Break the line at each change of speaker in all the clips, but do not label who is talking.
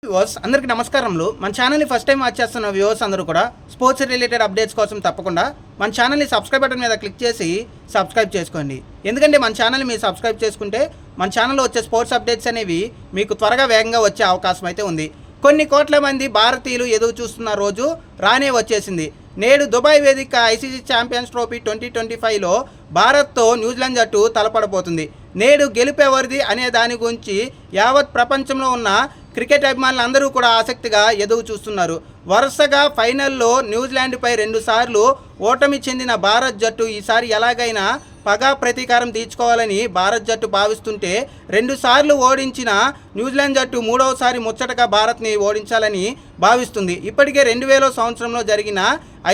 Viewers అందరికీ నమస్కారములు. మన ఛానల్ని ఫస్ట్ టైం వాచ్ చేస్తున్న వ్యూవర్స్ అందరూ కూడా స్పోర్ట్స్ రిలేటెడ్ అప్డేట్స్ కోసం తప్పకుండా మన ఛానల్ని సబ్స్క్రైబ్ బటన్ మీద క్లిక్ చేసి సబ్స్క్రైబ్ చేసుకోండి. ఎందుకంటే మన ఛానల్ని మీరు సబ్స్క్రైబ్ చేసుకుంటే మన ఛానల్లో వచ్చే స్పోర్ట్స్ అప్డేట్స్ అనేవి మీకు త్వరగా వేగంగా వచ్చే అవకాశం అయితే ఉంది. కొన్ని కోట్ల మంది భారతీయులు ఎదురు చూస్తున్న రోజు రానే వచ్చేసింది. నేడు దుబాయ్ వేదిక ఐసీసీ ఛాంపియన్స్ ట్రోఫీ 2025లో భారత్తో న్యూజిలాండ్ జట్టు తలపడబోతుంది. నేడు గెలుపెవరిది అనే దాని గురించి యావత్ ప్రపంచంలో ఉన్న క్రికెట్ అభిమానులు అందరూ కూడా ఆసక్తిగా ఎదురు చూస్తున్నారు. వరుసగా ఫైనల్లో న్యూజిలాండ్పై 2 సార్లు ఓటమి చెందిన భారత్ జట్టు ఈసారి ఎలాగైనా పగా ప్రతీకారం తీర్చుకోవాలని భారత్ జట్టు భావిస్తుంటే 2 సార్లు ఓడించిన న్యూజిలాండ్ జట్టు 3వసారి ముచ్చటగా భారత్ని ఓడించాలని భావిస్తుంది. ఇప్పటికే 2000 సంవత్సరంలో జరిగిన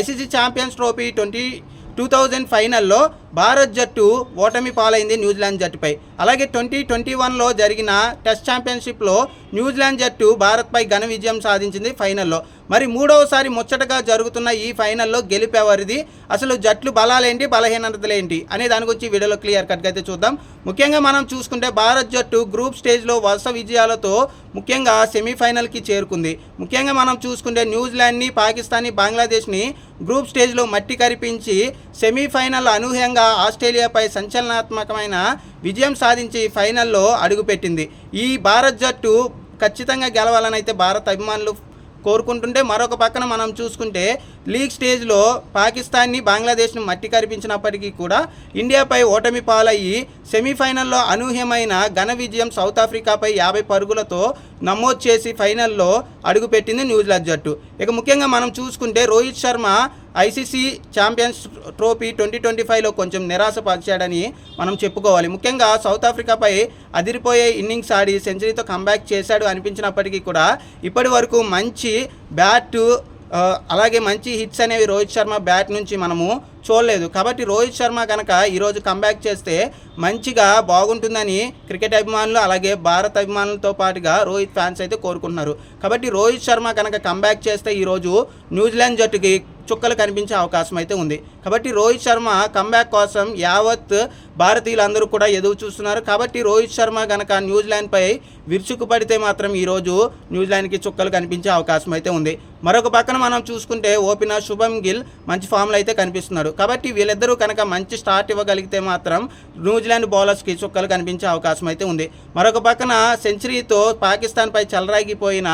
ఐసీసీ ఛాంపియన్స్ ట్రోఫీ 2000 ఫైనల్లో భారత్ జట్టు ఓటమి పాలైంది న్యూజిలాండ్ జట్టుపై. అలాగే 2021లో జరిగిన టెస్ట్ ఛాంపియన్షిప్లో న్యూజిలాండ్ జట్టు భారత్పై ఘన విజయం సాధించింది ఫైనల్లో. మరి 3వసారి ముచ్చటగా జరుగుతున్న ఈ ఫైనల్లో గెలిపేవారిది, అసలు జట్లు బలాలేంటి బలహీనతలేంటి అనే దాని గురించి వీడియోలో క్లియర్ కట్గా అయితే చూద్దాం. ముఖ్యంగా మనం చూసుకుంటే భారత్ జట్టు గ్రూప్ స్టేజ్లో వరుస విజయాలతో ముఖ్యంగా సెమీఫైనల్కి చేరుకుంది. ముఖ్యంగా మనం చూసుకుంటే న్యూజిలాండ్ని, పాకిస్తాన్ని, బంగ్లాదేశ్ని గ్రూప్ స్టేజ్లో మట్టి కరిపించి సెమీఫైనల్ అనూహ్యంగా ఆస్ట్రేలియాపై సంచలనాత్మకమైన విజయం సాధించి ఫైనల్లో అడుగుపెట్టింది. ఈ భారత్ జట్టు ఖచ్చితంగా గెలవాలని అయితే భారత్ అభిమానులు కోరుకుంటుంటే, మరొక పక్కన మనం చూసుకుంటే లీగ్ స్టేజ్లో పాకిస్తాన్ని, బంగ్లాదేశ్ను మట్టి కరిపించినప్పటికీ కూడా ఇండియాపై ఓటమి పాలయ్యి సెమీఫైనల్లో అనూహ్యమైన ఘన విజయం సౌత్ ఆఫ్రికాపై 50 పరుగులతో నమోదు చేసి ఫైనల్లో అడుగుపెట్టింది న్యూజిలాండ్ జట్టు. ఇక ముఖ్యంగా మనం చూసుకుంటే Rohit Sharma ICC champions trophy 2025లో కొంచెం నిరాశపరిచాడని మనం చెప్పుకోవాలి. ముఖ్యంగా సౌత్ ఆఫ్రికాపై అదిరిపోయే ఇన్నింగ్స్ ఆడి సెంచరీతో కంబ్యాక్ చేశాడు అనిపించినప్పటికీ కూడా ఇప్పటి వరకు మంచి బ్యాటు అలాగే మంచి హిట్స్ అనేవి రోహిత్ శర్మ బ్యాట్ నుంచి మనము చూడలేదు. కాబట్టి రోహిత్ శర్మ కనుక ఈరోజు కంబ్యాక్ చేస్తే మంచిగా బాగుంటుందని క్రికెట్ అభిమానులు అలాగే భారత్ అభిమానులతో పాటుగా రోహిత్ ఫ్యాన్స్ అయితే కోరుకుంటున్నారు. కాబట్టి రోహిత్ శర్మ కనుక కంబ్యాక్ చేస్తే ఈరోజు న్యూజిలాండ్ జట్టుకి చుక్కలు కనిపించే అవకాశం అయితే ఉంది. కాబట్టి రోహిత్ శర్మ కంబ్యాక్ కోసం యావత్ భారతీయులందరూ కూడా ఎదురు చూస్తున్నారు. కాబట్టి రోహిత్ శర్మ కనుక న్యూజిలాండ్పై విరుచుకుపడితే మాత్రం ఈరోజు న్యూజిలాండ్కి చుక్కలు కనిపించే అవకాశం అయితే ఉంది. మరొక పక్కన మనం చూసుకుంటే ఓపెనర్ శుభమ్ గిల్ మంచి ఫామ్లో అయితే కనిపిస్తున్నాడు. కాబట్టి వీళ్ళిద్దరూ కనుక మంచి స్టార్ట్ ఇవ్వగలిగితే మాత్రం న్యూజిలాండ్ బౌలర్స్కి చుక్కలు కనిపించే అవకాశం అయితే ఉంది. మరొక పక్కన సెంచరీతో పాకిస్తాన్పై చెలరాగిపోయిన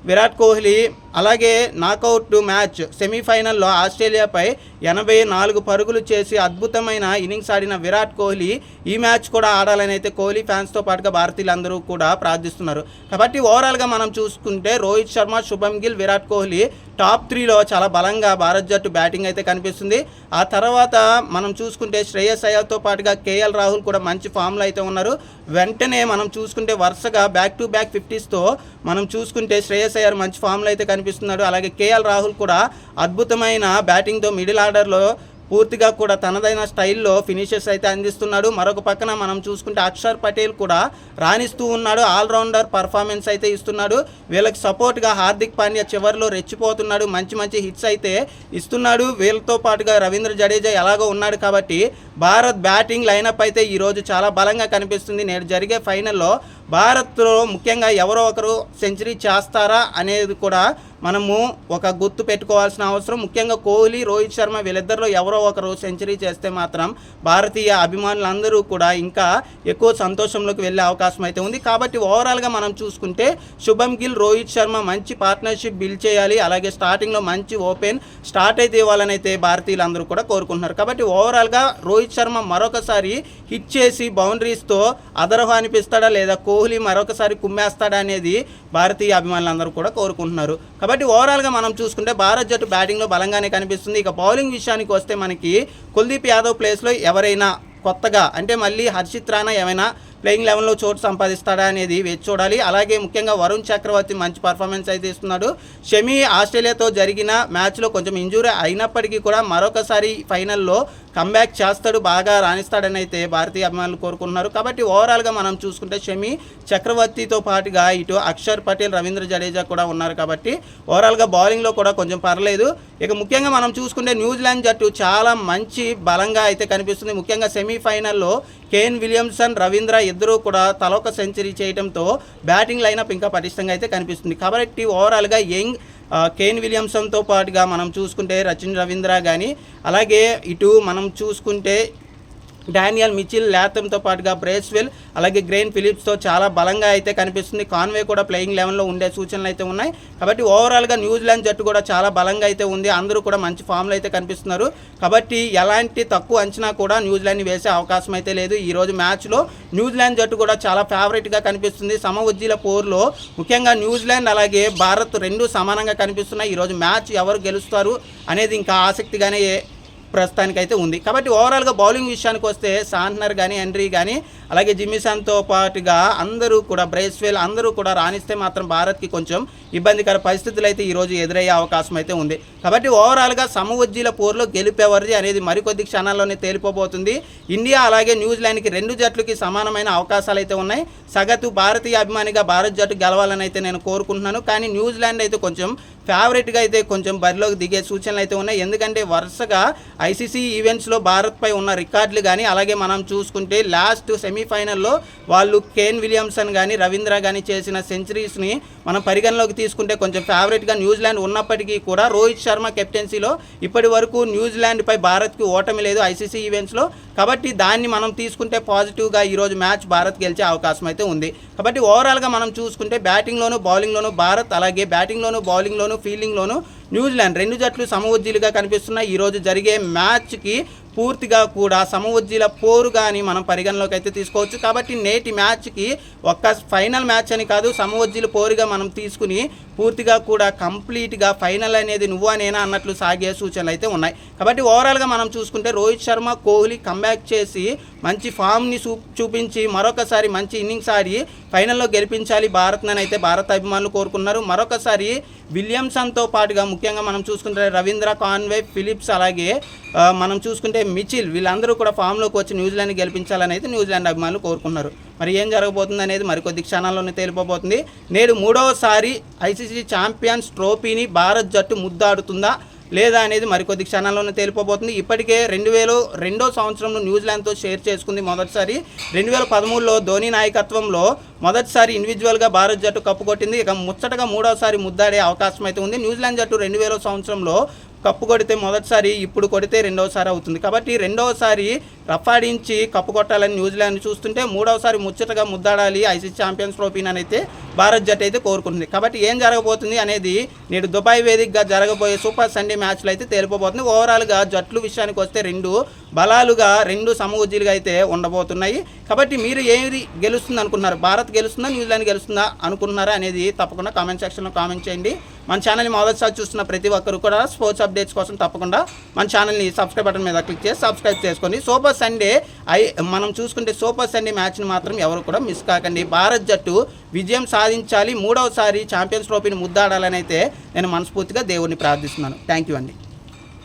విరాట్ కోహ్లీ అలాగే నాకౌట్ మ్యాచ్ సెమీఫైనల్లో ఆస్ట్రేలియాపై 84 పరుగులు చేసి అద్భుతమైన ఇన్నింగ్స్ ఆడిన విరాట్ కోహ్లీ ఈ మ్యాచ్ కూడా ఆడాలని అయితే కోహ్లీ ఫ్యాన్స్తో పాటుగా భారతీయులందరూ కూడా ప్రార్థిస్తున్నారు. కాబట్టి ఓవరాల్గా మనం చూసుకుంటే రోహిత్ శర్మ, శుభమ్ గిల్, విరాట్ కోహ్లీ టాప్ 3లో చాలా బలంగా భారత్ జట్టు బ్యాటింగ్ అయితే కనిపిస్తుంది. ఆ తర్వాత మనం చూసుకుంటే శ్రేయస్ అయ్యర్తో పాటుగా కేఎల్ రాహుల్ కూడా మంచి ఫామ్లో అయితే ఉన్నారు. వెంటనే మనం చూసుకుంటే వరుసగా బ్యాక్ టు బ్యాక్ 50స్తో మనం చూసుకుంటే శ్రేయస్ అయ్యర్ మంచి ఫామ్లో అయితే కనిపిస్తున్నాడు. అలాగే కేఎల్ రాహుల్ కూడా అద్భుతమైన బ్యాటింగ్తో మిడిల్ ఆర్డర్లో పూర్తిగా కూడా తనదైన స్టైల్లో ఫినిషెస్ అయితే అందిస్తున్నాడు. మరొక పక్కన మనం చూసుకుంటే అక్షర్ పటేల్ కూడా రాణిస్తూ ఉన్నాడు. ఆల్రౌండర్ పర్ఫార్మెన్స్ అయితే ఇస్తున్నాడు. వీళ్ళకి సపోర్ట్గా హార్దిక్ పాండ్యా చివరిలో రెచ్చిపోతున్నాడు. మంచి మంచి హిట్స్ అయితే ఇస్తున్నాడు. వీళ్ళతో పాటుగా రవీంద్ర జడేజా ఎలాగో ఉన్నాడు. కాబట్టి భారత్ బ్యాటింగ్ లైనప్ అయితే ఈరోజు చాలా బలంగా కనిపిస్తుంది. నేడు జరిగే ఫైనల్లో భారత్లో ముఖ్యంగా ఎవరో ఒకరు సెంచరీ చేస్తారా అనేది కూడా మనము ఒక గుర్తు పెట్టుకోవాల్సిన అవసరం. ముఖ్యంగా కోహ్లీ, రోహిత్ శర్మ వీళ్ళిద్దరిలో ఎవరో ఒకరు సెంచరీ చేస్తే మాత్రం భారతీయ అభిమానులందరూ కూడా ఇంకా ఎక్కువ సంతోషంలోకి వెళ్ళే అవకాశం అయితే ఉంది. కాబట్టి ఓవరాల్గా మనం చూసుకుంటే శుభమ్ గిల్, రోహిత్ శర్మ మంచి పార్ట్నర్షిప్ బిల్డ్ చేయాలి. అలాగే స్టార్టింగ్లో మంచి ఓపెన్ స్టార్ట్ అయితే ఇవ్వాలని అయితే భారతీయులందరూ కూడా కోరుకుంటున్నారు. కాబట్టి ఓవరాల్గా రోహిత్ శర్మ మరొకసారి హిట్ చేసి బౌండరీస్తో అదరహ్వానిపిస్తాడా లేదా కోహ్లీ మరొకసారి కుమ్మేస్తాడా అనేది భారతీయ అభిమానులందరూ కూడా కోరుకుంటున్నారు. కాబట్టి ఓవరాల్గా మనం చూసుకుంటే భారత్ జట్టు బ్యాటింగ్లో బలంగానే కనిపిస్తుంది. ఇక బౌలింగ్ విషయానికి వస్తే మనకి కుల్దీప్ యాదవ్ ప్లేస్లో ఎవరైనా కొత్తగా అంటే మళ్ళీ హర్షిత్ రాణా ఏమైనా ప్లేయింగ్ లెవెన్లో చోటు సంపాదిస్తాడా అనేది వేచి చూడాలి. అలాగే ముఖ్యంగా వరుణ్ చక్రవర్తి మంచి పర్ఫార్మెన్స్ అయితే ఇస్తున్నాడు. షమి ఆస్ట్రేలియాతో జరిగిన మ్యాచ్లో కొంచెం ఇంజూరీ అయినప్పటికీ కూడా మరొకసారి ఫైనల్లో కంబ్యాక్ చేస్తాడు, బాగా రాణిస్తాడని అయితే భారతీయ అభిమానులు కోరుకుంటున్నారు. కాబట్టి ఓవరాల్గా మనం చూసుకుంటే షమి, చక్రవర్తితో పాటుగా ఇటు అక్షర్ పటేల్, రవీంద్ర జడేజా కూడా ఉన్నారు. కాబట్టి ఓవరాల్గా బౌలింగ్లో కూడా కొంచెం పర్లేదు. ఇక ముఖ్యంగా మనం చూసుకుంటే న్యూజిలాండ్ జట్టు చాలా మంచి బలంగా అయితే కనిపిస్తుంది. ముఖ్యంగా సెమీఫైనల్లో కేన్ విలియమ్సన్, రవీంద్ర ఇద్దరూ కూడా తలొక సెంచరీ చేయడంతో బ్యాటింగ్ లైనప్ ఇంకా పటిష్టంగా అయితే కనిపిస్తుంది. కాబట్టి ఓవరాల్గా యంగ్ కేన్ విలియమ్సన్తో పాటుగా మనం చూసుకుంటే రచిన్ రవీంద్ర కానీ, అలాగే ఇటు మనం చూసుకుంటే డానియల్ మిచిల్, లాథమ్తో పాటుగా బ్రేస్వెల్, అలాగే గ్రెయిన్ ఫిలిప్స్తో చాలా బలంగా అయితే కనిపిస్తుంది. కాన్వే కూడా ప్లేయింగ్ 11లో ఉండే సూచనలు అయితే ఉన్నాయి. కాబట్టి ఓవరాల్గా న్యూజిలాండ్ జట్టు కూడా చాలా బలంగా అయితే ఉంది. అందరూ కూడా మంచి ఫామ్లో అయితే కనిపిస్తున్నారు. కాబట్టి ఎలాంటి తక్కువ అంచనా కూడా న్యూజిలాండ్ని వేసే అవకాశం అయితే లేదు. ఈరోజు మ్యాచ్లో న్యూజిలాండ్ జట్టు కూడా చాలా ఫేవరెట్గా కనిపిస్తుంది. సమఉజ్జీల పోరులో ముఖ్యంగా న్యూజిలాండ్ అలాగే భారత్ రెండు సమానంగా కనిపిస్తున్నాయి. ఈరోజు మ్యాచ్ ఎవరు గెలుస్తారు అనేది ఇంకా ఆసక్తిగానే ప్రస్తుతానికైతే ఉంది. కాబట్టి ఓవరాల్గా బౌలింగ్ విషయానికి వస్తే సాంట్నర్ కానీ, హెన్రీ కానీ, అలాగే జిమ్మిసన్తో పాటుగా అందరూ కూడా, బ్రేస్వెల్ అందరూ కూడా రాణిస్తే మాత్రం భారత్కి కొంచెం ఇబ్బందికర పరిస్థితులు అయితే ఈరోజు ఎదురయ్యే అవకాశం అయితే ఉంది. కాబట్టి ఓవరాల్గా సమఉజ్జీల పోరులో గెలిపేవారిది అనేది మరికొద్ది క్షణాల్లోనే తేలిపోబోతుంది. ఇండియా అలాగే న్యూజిలాండ్కి రెండు జట్లకి సమానమైన అవకాశాలు అయితే ఉన్నాయి. సగటు భారతీయ అభిమానిగా భారత్ జట్టు గెలవాలని అయితే నేను కోరుకుంటున్నాను. కానీ న్యూజిలాండ్ అయితే కొంచెం ఫేవరెట్గా అయితే కొంచెం బరిలోకి దిగే సూచనలు అయితే ఉన్నాయి. ఎందుకంటే వరుసగా ఐసీసీ ఈవెంట్స్లో భారత్పై ఉన్న రికార్డులు కానీ, అలాగే మనం చూసుకుంటే లాస్ట్ సెమీఫైనల్లో వాళ్ళు కేన్ విలియమ్సన్ కానీ, రవీంద్ర కానీ చేసిన సెంచరీస్ని మనం పరిగణలోకి తీసుకుంటే కొంచెం ఫేవరెట్గా న్యూజిలాండ్ ఉన్నప్పటికీ కూడా రోహిత్ శర్మ కెప్టెన్సీలో ఇప్పటి వరకు న్యూజిలాండ్పై భారత్కి ఓటమి లేదు ఐసీసీ ఈవెంట్స్లో. కాబట్టి దాన్ని మనం తీసుకుంటే పాజిటివ్గా ఈరోజు మ్యాచ్ భారత్ గెలిచే అవకాశం అయితే ఉంది. కాబట్టి ఓవరాల్గా మనం చూసుకుంటే బ్యాటింగ్లోను బౌలింగ్లోను భారత్, అలాగే బ్యాటింగ్లోను బౌలింగ్లోను ఫీల్డింగ్లోను న్యూజిలాండ్ రెండు జట్లు సమఉజ్జీలుగా కనిపిస్తున్నాయి. ఈరోజు జరిగే మ్యాచ్కి పూర్తిగా కూడా సమఉజ్జీల పోరుగా అని మనం పరిగణలోకి అయితే తీసుకోవచ్చు. కాబట్టి నేటి మ్యాచ్కి ఒక్క ఫైనల్ మ్యాచ్ అని కాదు, సమఉజ్జీల పోరుగా మనం తీసుకుని పూర్తిగా కూడా కంప్లీట్గా ఫైనల్ అనేది నువ్వా నేనా అన్నట్లు సాగే సూచనలు అయితే ఉన్నాయి. కాబట్టి ఓవరాల్గా మనం చూసుకుంటే రోహిత్ శర్మ, కోహ్లీ కంబ్యాక్ చేసి మంచి ఫామ్ని చూపించి మరొకసారి మంచి ఇన్నింగ్స్ ఆడి ఫైనల్లో గెలిపించాలి భారత్ని అయితే భారత అభిమానులు కోరుకున్నారు. మరొకసారి విలియమ్సన్తో పాటుగా ముఖ్యంగా మనం చూసుకుంటే రవీంద్ర, కాన్వే, ఫిలిప్స్, అలాగే మనం చూసుకుంటే మిచిల్ వీళ్ళందరూ కూడా ఫామ్లోకి వచ్చి న్యూజిలాండ్ని గెలిపించాలని అయితే న్యూజిలాండ్ అభిమానులు కోరుకున్నారు. మరి ఏం జరగబోతుంది అనేది మరికొద్ది క్షణాల్లోనే తేలిపోబోతుంది. నేడు మూడవసారి ఐసీసీ ఛాంపియన్స్ ట్రోఫీని భారత్ జట్టు ముద్దాడుతుందా లేదా అనేది మరికొద్ది క్షణాల్లోనే తేలిపోబోతుంది. ఇప్పటికే 2002 సంవత్సరంలో న్యూజిలాండ్తో షేర్ చేసుకుంది మొదటిసారి. 2013లో ధోని నాయకత్వంలో మొదటిసారి ఇండివిజువల్గా భారత్ జట్టు కప్పుకొట్టింది. ఇక ముచ్చటగా మూడవసారి ముద్దాడే అవకాశం అయితే ఉంది. న్యూజిలాండ్ జట్టు 2000 సంవత్సరంలో కప్పు కొడితే మొదటిసారి, ఇప్పుడు కొడితే రెండవసారి అవుతుంది. కాబట్టి రెండవసారి రఫాడించి కప్పు కొట్టాలని న్యూజిలాండ్ చూస్తుంటే మూడవసారి ముచ్చటగా ముద్దాడాలి ఐసీసీ ఛాంపియన్స్ ట్రోఫీని అయితే భారత్ జట్టు అయితే కోరుకుంటుంది. కాబట్టి ఏం జరగబోతుంది అనేది నేడు దుబాయ్ వేదికగా జరగబోయే సూపర్ సండే మ్యాచ్లో అయితే తేలిపోబోతుంది. ఓవరాల్గా జట్లు విషయానికి వస్తే రెండు బలాలుగా, రెండు సమఉజ్జీలుగా అయితే ఉండబోతున్నాయి. కాబట్టి మీరు ఏది గెలుస్తుంది అనుకున్నారు? భారత్ గెలుస్తుందా, న్యూజిలాండ్ గెలుస్తుందా అనుకున్నారా అనేది తప్పకుండా కామెంట్ సెక్షన్లో కామెంట్ చేయండి. మన ఛానల్ని మొదటిసారి చూస్తున్న ప్రతి ఒక్కరు కూడా స్పోర్ట్స్ అప్డేట్స్ కోసం తప్పకుండా మన ఛానల్ని సబ్స్క్రైబ్ బటన్ మీద క్లిక్ చేసి సబ్స్క్రైబ్ చేసుకోండి. సూపర్ సండే మనం చూసుకుంటే సూపర్ సండే మ్యాచ్ని మాత్రం ఎవరు కూడా మిస్ కాకండి. భారత్ జట్టు విజయం సాధించాలి, మూడవసారి ఛాంపియన్స్ ట్రోఫీని ముద్దాడాలని అయితే నేను మనస్ఫూర్తిగా దేవుడిని ప్రార్థిస్తున్నాను. థ్యాంక్ యూ అండి.